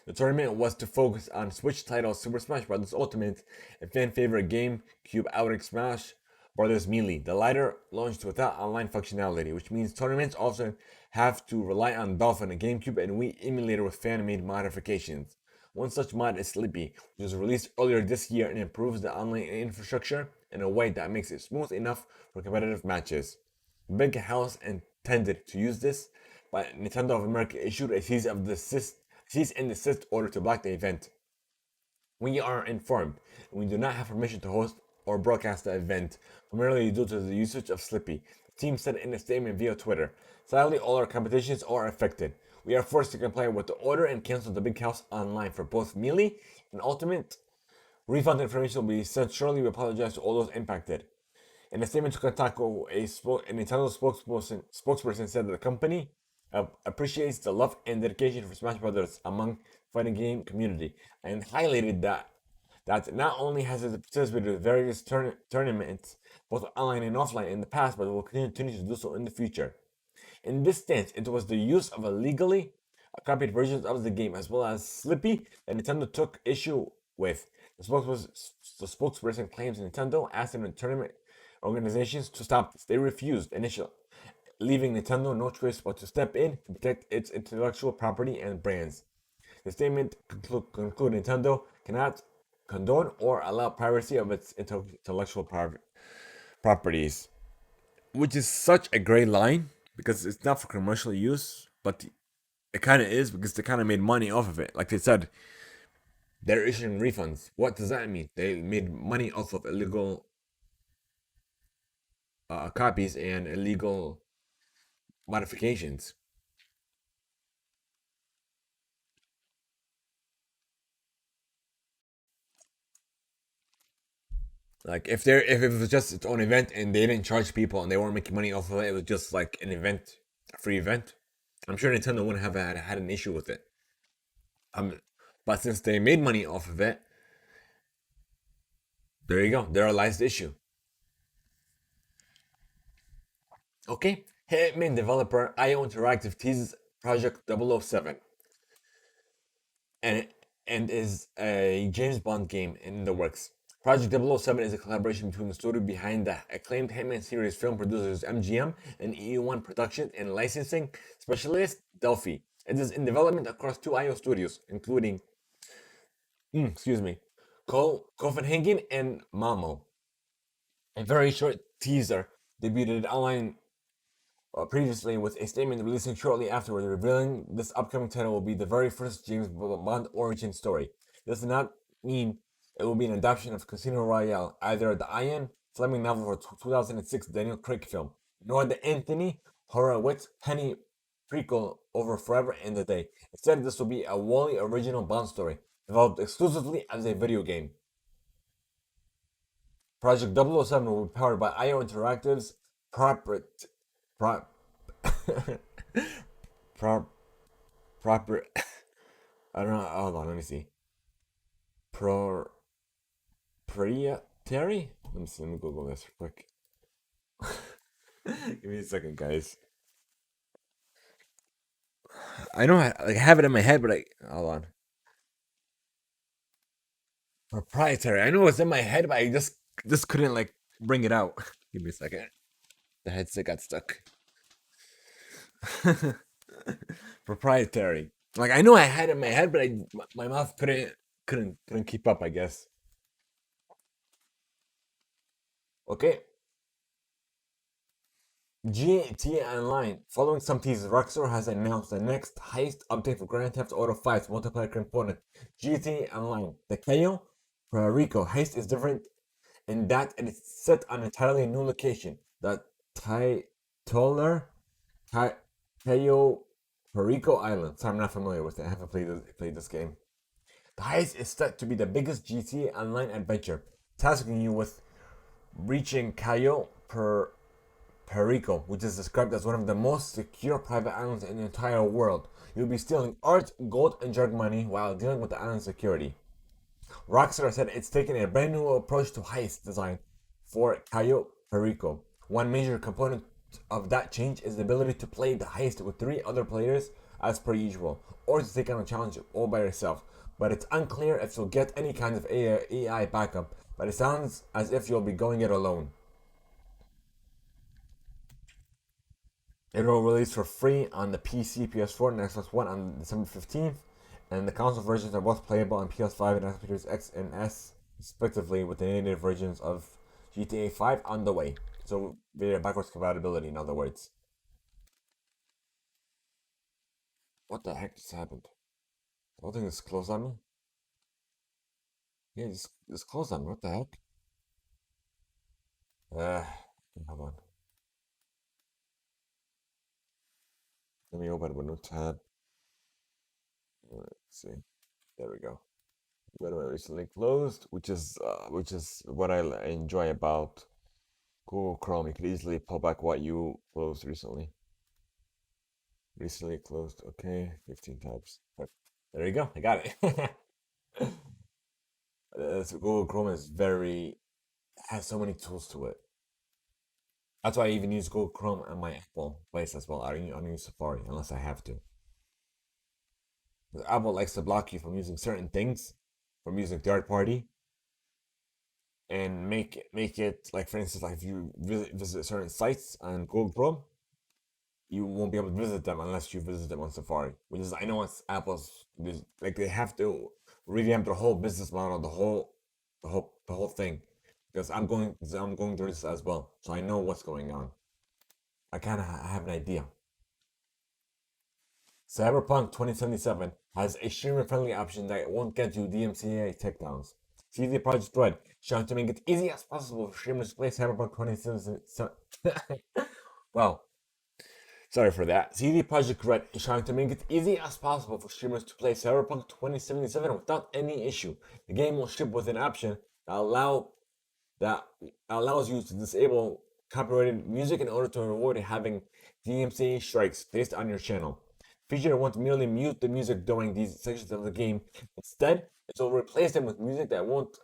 Speaker 1: The tournament was to focus on Switch titles Super Smash Bros. Ultimate and fan favorite GameCube Outright Smash Bros. Melee. The latter launched without online functionality, which means tournaments also have to rely on Dolphin, a GameCube and Wii emulator with fan-made modifications. One such mod is Slippy, which was released earlier this year and improves the online infrastructure in a way that makes it smooth enough for competitive matches. Big House intended to use this, but Nintendo of America issued a cease and desist order to block the event. We are informed we do not have permission to host or broadcast the event, primarily due to the usage of Slippy. The team said in a statement via Twitter. Sadly, all our competitions are affected. We are forced to comply with the order and cancel the Big House online for both Melee and Ultimate. Refund information will be sent shortly. We apologize to all those impacted. In a statement to Kotaku, a Nintendo spokesperson said that the company appreciates the love and dedication for Smash Bros. Among fighting game community, and highlighted that not only has it participated in various tournaments, both online and offline, in the past, but will continue to do so in the future. In this stance, it was the use of illegally copied versions of the game, as well as Slippy, that Nintendo took issue with. The spokesperson claims Nintendo asked the tournament organizations to stop this. They refused initially, leaving Nintendo no choice but to step in to protect its intellectual property and brands. The statement concluded Nintendo cannot condone or allow piracy of its intellectual properties, which is such a great line because it's not for commercial use, but it kind of is because they kind of made money off of it. Like they said, they're issuing refunds. What does that mean? They made money off of illegal copies and illegal modifications. Like if it was just its own event and they didn't charge people and they weren't making money off of it, it was just like an event, a free event. I'm sure Nintendo wouldn't have had an issue with it. But since they made money off of it, there you go. There lies the issue. Okay, Hitman developer IO Interactive teases Project 007 and is a James Bond game in the works. Project 007 is a collaboration between the studio behind the acclaimed Hitman series film producers MGM and EU1 production and licensing specialist Delphi. It is in development across two IO studios, including, excuse me, Copenhagen and Malmo. A very short teaser debuted online previously with a statement releasing shortly afterward revealing this upcoming title will be the very first James Bond origin story. This does not mean it will be an adaptation of Casino Royale, either the Ian Fleming novel or 2006 Daniel Craig film, nor the Anthony Horowitz Penny prequel over Forever and a Day. Instead, this will be a wholly original Bond story, developed exclusively as a video game. Project 007 will be powered by IO Interactive's proper proper I don't know, hold on, let me see. Proprietary? Let me Google this real quick. Give me a second, guys. I know I have it in my head, but hold on. Proprietary. I know it's in my head, but I just couldn't like bring it out. Give me a second. The headset got stuck. Proprietary. Like I know I had it in my head, but my mouth couldn't keep up. I guess. Okay. GTA Online. Following some teasers, Rockstar has announced the next heist update for Grand Theft Auto 5's multiplayer component, GTA Online. The Cayo Puerto Rico heist is different in that it is set on an entirely new location. The titular Cayo Puerto Rico Island. So I'm not familiar with it. I haven't played this game. The heist is set to be the biggest GTA Online adventure, tasking you with reaching Cayo Puerto Rico, which is described as one of the most secure private islands in the entire world. You'll be stealing art, gold, and drug money while dealing with the island's security. Rockstar said it's taken a brand new approach to heist design for Cayo Perico. One major component of that change is the ability to play the heist with 3 other players as per usual, or to take on a challenge all by yourself. But it's unclear if you'll get any kind of AI backup, but it sounds as if you'll be going it alone. It will release for free on the PC, PS4, and Xbox One on December 15th, and the console versions are both playable on PS5 and Xbox Series X and S, respectively, with the native versions of GTA 5 on the way. So, via backwards compatibility, in other words. What the heck just happened? The whole thing is closed on me? Yeah, just closed on me. What the heck? Uh, hold on. Let me open a new tab. Let's see. There we go. But recently closed, which is what I enjoy about Google Chrome. You could easily pull back what you closed recently. Recently closed. Okay, 15 tabs. There you go. I got it. Google Chrome is very has so many tools to it. That's why I even use Google Chrome on my Apple device as well. I don't use Safari unless I have to. Apple likes to block you from using certain things, from using third party, and make it like, for instance, like if you visit certain sites on Google Chrome, you won't be able to visit them unless you visit them on Safari. Which is, I know it's Apple's, like they have to revamp their whole business model, the whole thing, because I'm going through this as well, so I know what's going on. I kind of have an idea. Cyberpunk 2077 has a streamer-friendly option that won't get you DMCA takedowns. CD Projekt Red trying to make it easy as possible for streamers to play Cyberpunk 2077. Well, sorry for that. CD Projekt Red is trying to make it easy as possible for streamers to play Cyberpunk 2077 without any issue. The game will ship with an option that allows you to disable copyrighted music in order to avoid having DMCA strikes based on your channel. Feature won't merely mute the music during these sections of the game. Instead, it will replace them with music that won't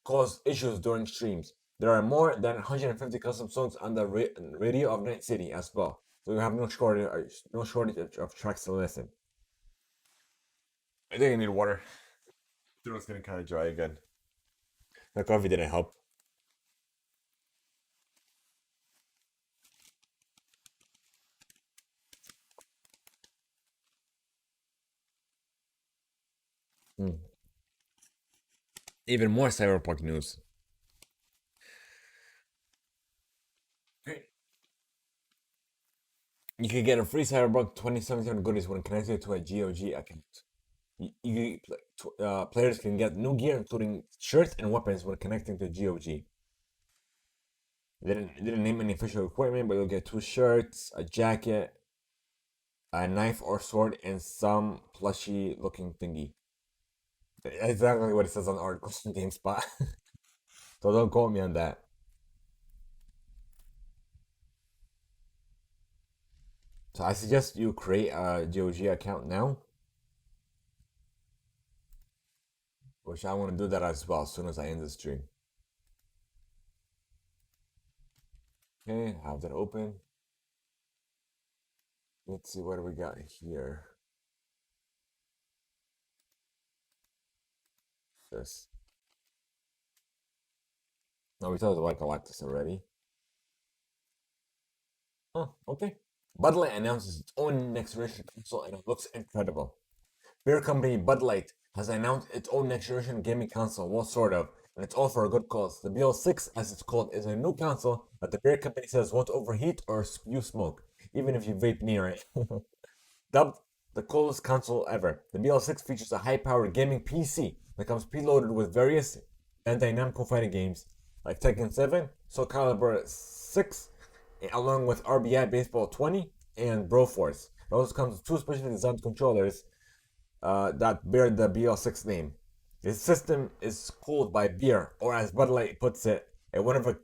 Speaker 1: cause issues during streams. There are more than 150 custom songs on the radio of Night City as well, so you have no shortage of tracks to listen. I think I need water. Throat's getting kind of dry again. The coffee didn't help. Mm. Even more cyberpunk news. You can get a free Cyberpunk 2077 goodies when connected to a GOG account. Players can get new gear, including shirts and weapons, when connecting to GOG. They didn't name any official equipment, but you'll get 2 shirts, a jacket, a knife or sword, and some plushy looking thingy. That's exactly what it says on the article from GameSpot. So don't quote me on that. So I suggest you create a GOG account now, which I want to do that as well as soon as I end the stream. Okay, have that open. Let's see what do we got here. This. No, we talked about Galactus already. Oh, okay. Bud Light announces its own next generation console and it looks incredible. Beer company Bud Light has announced its own next generation gaming console, well, sort of, and it's all for a good cause. The BL6, as it's called, is a new console that the beer company says won't overheat or spew smoke, even if you vape near it. Dubbed the coolest console ever, the BL6 features a high-powered gaming PC that comes preloaded with various Bandai Namco fighting games like Tekken 7, Soul Calibur 6, along with RBI Baseball 20 and Broforce. It also comes with two specially designed controllers that bear the BL6 name. This system is cooled by beer, or as Bud Light puts it, a one of a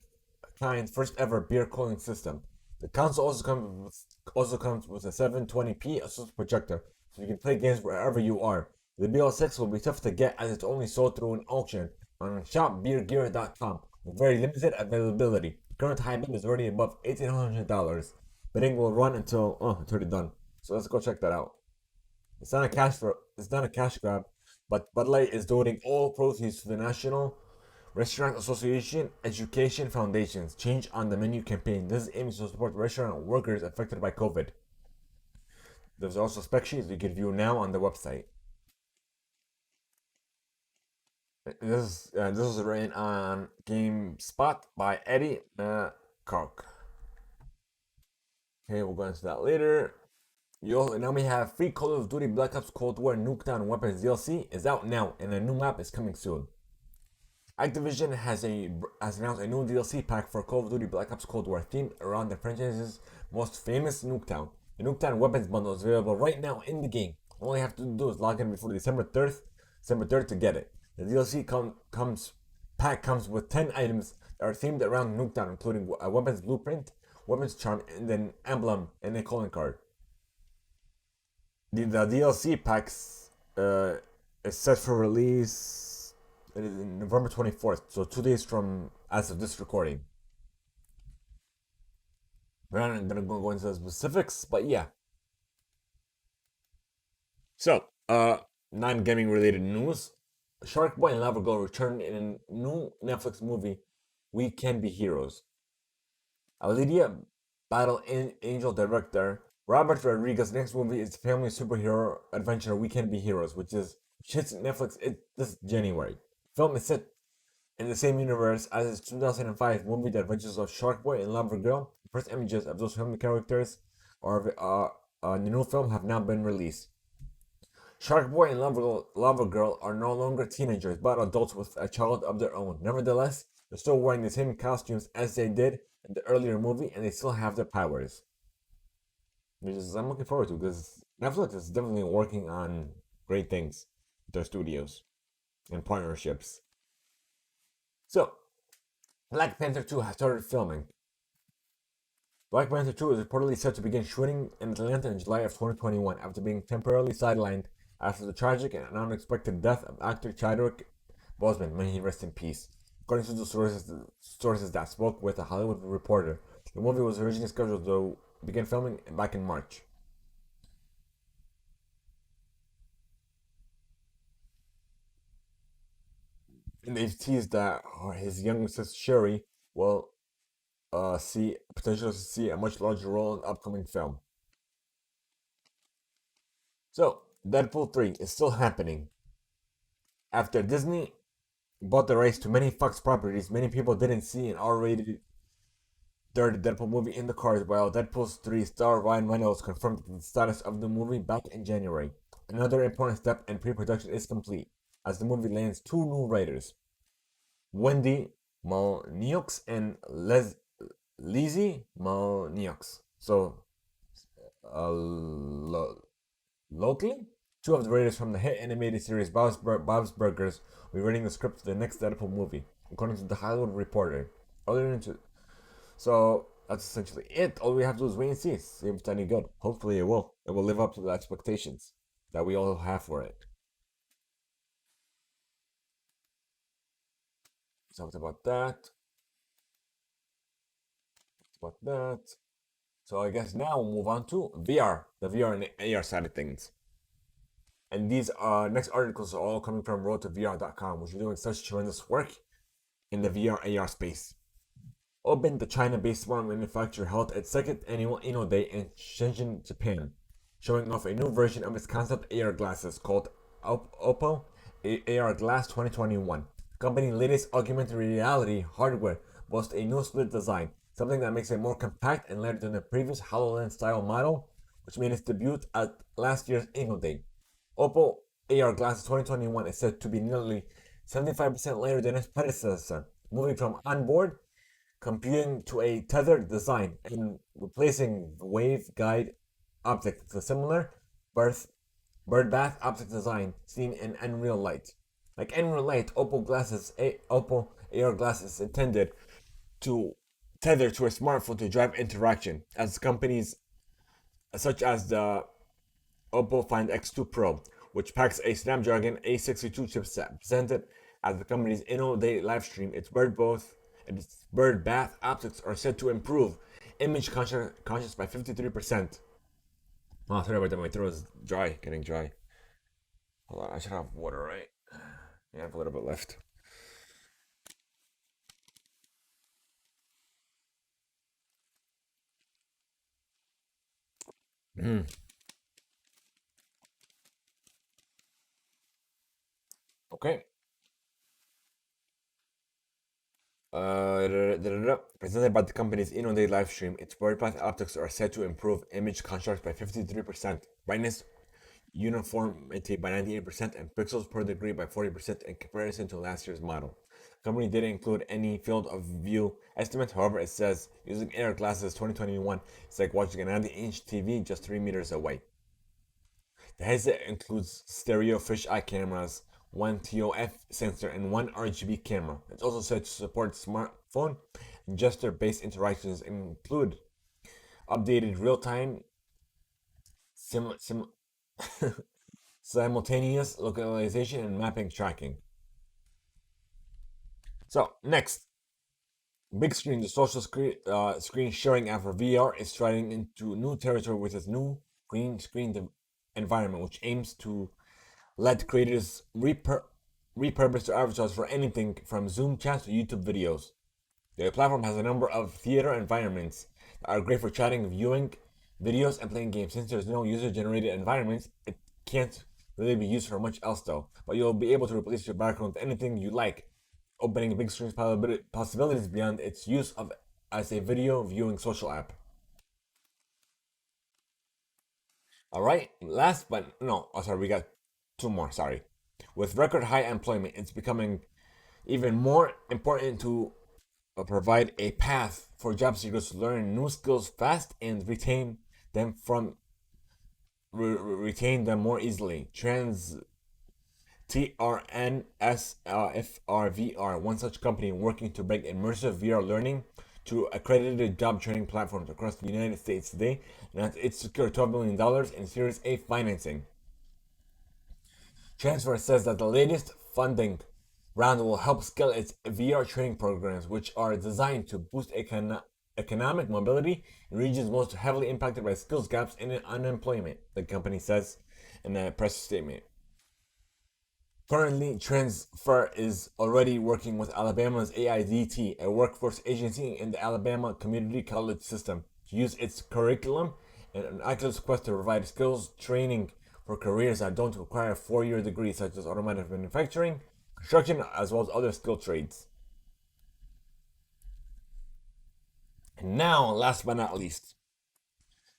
Speaker 1: kind first ever beer cooling system. The console also comes with a 720p assistive projector, so you can play games wherever you are. The BL6 will be tough to get as it's only sold through an auction on shopbeergear.com with very limited availability. Current high bid is already above $1,800. Bidding will run until it's already done. So let's go check that out. It's not a cash grab, but Bud Light is donating all proceeds to the National Restaurant Association Education Foundation's Change on the Menu campaign. This is aiming to support restaurant workers affected by COVID. There's also spec sheets you can view now on the website. This was written on GameSpot by Eddie Koch. Okay, we'll go into that later. Now we have free Call of Duty Black Ops Cold War Nuketown Weapons DLC is out now, and a new map is coming soon. Activision has announced a new DLC pack for Call of Duty Black Ops Cold War themed around the franchise's most famous Nuketown. The Nuketown Weapons Bundle is available right now in the game. All you have to do is log in before December 3rd to get it. The DLC pack comes with 10 items that are themed around Nuketown, including a weapons blueprint, weapons charm, and an emblem and a calling card. The DLC packs is set for release November 24th, so 2 days from as of this recording. We're not gonna go into the specifics, but yeah. So, non-gaming related news. Shark Boy and Lava Girl return in a new Netflix movie, We Can Be Heroes. Alidia Battle Angel director Robert Rodriguez's next movie is family superhero adventure We Can Be Heroes, which hits Netflix this January. The film is set in the same universe as its 2005 movie The Adventures of Shark Boy and Lava Girl. The first images of those family characters in the new film have now been released. Shark Boy and Lava Girl are no longer teenagers, but adults with a child of their own. Nevertheless, they're still wearing the same costumes as they did in the earlier movie, and they still have their powers. Which is I'm looking forward to, because Netflix is definitely working on great things with their studios and partnerships. So, Black Panther 2 has started filming. Black Panther 2 is reportedly set to begin shooting in Atlanta in July of 2021 after being temporarily sidelined after the tragic and unexpected death of actor Chadwick Boseman, may he rest in peace. According to the sources that spoke with a Hollywood Reporter, the movie was originally scheduled to begin filming back in March. And they've teased that his young sister Sherry will see potential to see a much larger role in the upcoming film. So, Deadpool 3 is still happening. After Disney bought the rights to many Fox properties, many people didn't see an R-rated third Deadpool movie in the cards, while Deadpool 3 star Ryan Reynolds confirmed the status of the movie back in January. Another important step in pre-production is complete, as the movie lands two new writers, Wendy Malniox and Lizzie Malniox. So, locally, two of the writers from the hit animated series Bob's Burgers will be writing the script for the next Deadpool movie, according to the Hollywood Reporter. So that's essentially it. All we have to do is wait and see if it's any good. Hopefully it will. It will live up to the expectations that we all have for it. Talked about that. So I guess now we'll move on to VR, the VR and AR side of things. And these next articles are all coming from roadtovr.com, which are doing such tremendous work. in the VR AR space. Open, the China-based smart manufacturer, held its second annual Inno Day in Shenzhen, Japan, showing off a new version of its concept AR glasses called Oppo AR Glass 2021. The company's latest augmented reality hardware boasts a new split design, something that makes it more compact and lighter than the previous HoloLens-style model, which made its debut at last year's Inno Day. Oppo AR Glasses 2021 is said to be nearly 75% lighter than its predecessor, moving from onboard computing to a tethered design and replacing waveguide optics with a similar bird bath optic design seen in Unreal Light. Like Unreal Light, Oppo AR glasses intended to tether to a smartphone to drive interaction, as companies such as the Oppo Find X2 Pro, which packs a Snapdragon A62 chipset, presented at the company's Inno Day livestream. Its bird bath optics are said to improve image conscious by 53%. Oh, sorry about that. My throat is dry, getting dry. Hold on, I should have water, right? Yeah, I have a little bit left. Mm. Okay. Presented by the company's Inno Day live stream, its broadband optics are said to improve image contrast by 53%, brightness uniformity by 98%, and pixels per degree by 40% in comparison to last year's model. The company didn't include any field of view estimates, however, it says using AR glasses 2021 is like watching a 90-inch TV just 3 meters away. The headset includes stereo fisheye cameras, one TOF sensor, and one RGB camera. It's also said to support smartphone and gesture-based interactions and include updated real-time sim- sim- simultaneous localization and mapping tracking. So next, big screen, the social screen sharing app for VR is striding into new territory with its new green screen environment, which aims to let creators repurpose their avatars for anything from Zoom chats to YouTube videos. The platform has a number of theater environments that are great for chatting, viewing videos, and playing games. Since there's no user-generated environments, it can't really be used for much else though. But you'll be able to replace your background with anything you like, opening big screen possibilities beyond its use of as a video viewing social app. All right, last but no, oh sorry, we got two more. Sorry, with record high employment, it's becoming even more important to provide a path for job seekers to learn new skills fast and them from retain them more easily. TRNSFRVR, one such company working to bring immersive VR learning to accredited job training platforms across the United States today, and it's secured $12 million in Series A financing. Transfer says that the latest funding round will help scale its VR training programs, which are designed to boost economic mobility in regions most heavily impacted by skills gaps and unemployment, the company says in a press statement. Currently, Transfer is already working with Alabama's AIDT, a workforce agency in the Alabama Community College System, to use its curriculum and an Oculus Quest to provide skills training for careers that don't require a 4-year degree, such as automotive manufacturing, construction, as well as other skilled trades. And now, last but not least,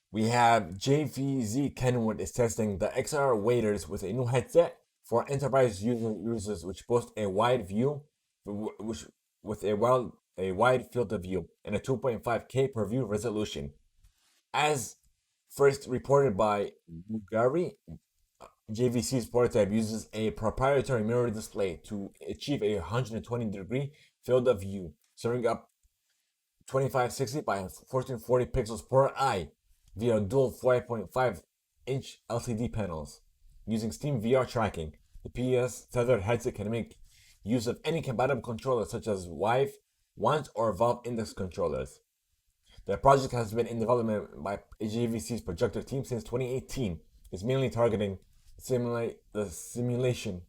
Speaker 1: we have JVZ Kenwood is testing the XR waders with a new headset for enterprise users, which boasts a wide view, which with a wide field of view and a 2.5K per view resolution. As first reported by Bulgari, JVC's prototype uses a proprietary mirror display to achieve a 120-degree field of view, serving up 2560 by 1440 pixels per eye via dual 5.5-inch LCD panels. Using Steam VR tracking, the PS tethered headset can make use of any compatible controller such as Vive, Want, or Valve Index controllers. The project has been in development by JVC's projector team since 2018. It's mainly targeting the simulation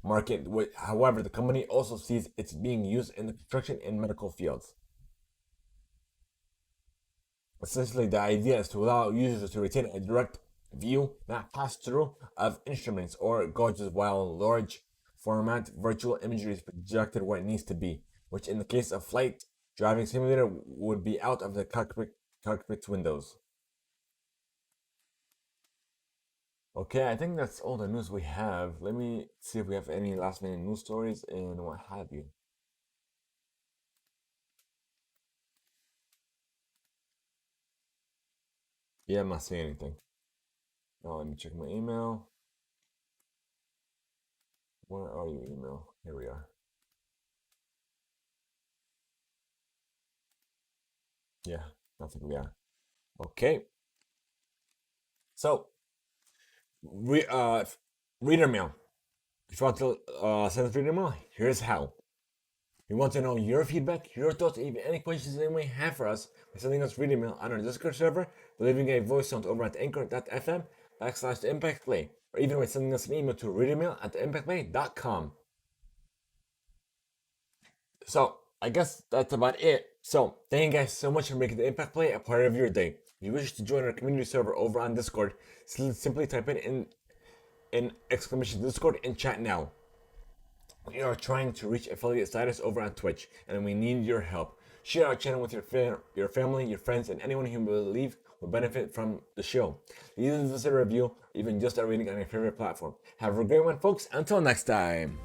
Speaker 1: market. However, the company also sees it's being used in the construction and medical fields. Essentially, the idea is to allow users to retain a direct view, not pass through, of instruments or gauges while large format virtual imagery is projected where it needs to be, which in the case of flight driving simulator would be out of the cockpit windows. Okay, I think that's all the news we have. Let me see if we have any last minute news stories and what have you. Yeah, I'm not seeing anything. Now let me check my email. Where are you, email? Here we are. Yeah, nothing we are. Okay, so re reader mail. If you want to send us reader mail, here's how. We want to know your feedback, your thoughts, even any questions you may have for us by sending us reader mail on our Discord server, leaving a voice note over at anchor.fm/theimpactplay, or even by sending us an email to readermail@theimpactplay.com. So I guess that's about it. So thank you guys so much for making the Impact Play a part of your day. If you wish to join our community server over on Discord, simply type in exclamation Discord and chat now. We are trying to reach affiliate status over on Twitch, and we need your help. Share our channel with your family, your friends, and anyone who you believe will benefit from the show. Leave us a review, even just a rating on your favorite platform. Have a great one, folks. Until next time.